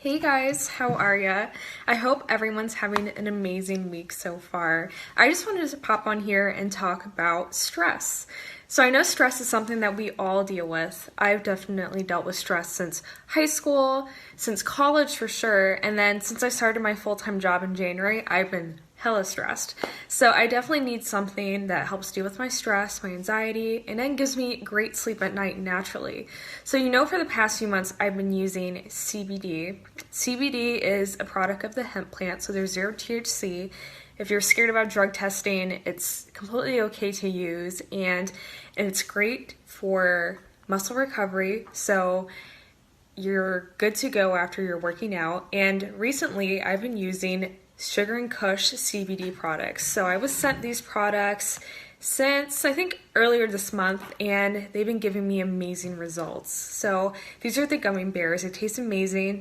Hey guys, how are ya? I hope everyone's having an amazing week so far. I just wanted to pop on here and talk about stress. So I know stress is something that we all deal with. I've definitely dealt with stress since high school, since college for sure, and then since I started my full-time job in January, I've been hella stressed. So I definitely need something that helps deal with my stress, my anxiety, and then gives me great sleep at night naturally. So for the past few months I've been using CBD. CBD is a product of the hemp plant, so there's zero THC. If you're scared about drug testing, it's completely okay to use, and it's great for muscle recovery, so you're good to go after you're working out. And recently I've been using Sugar and Kush CBD products. So I was sent these products since I think earlier this month, and they've been giving me amazing results. So these are the gummy bears. They taste amazing.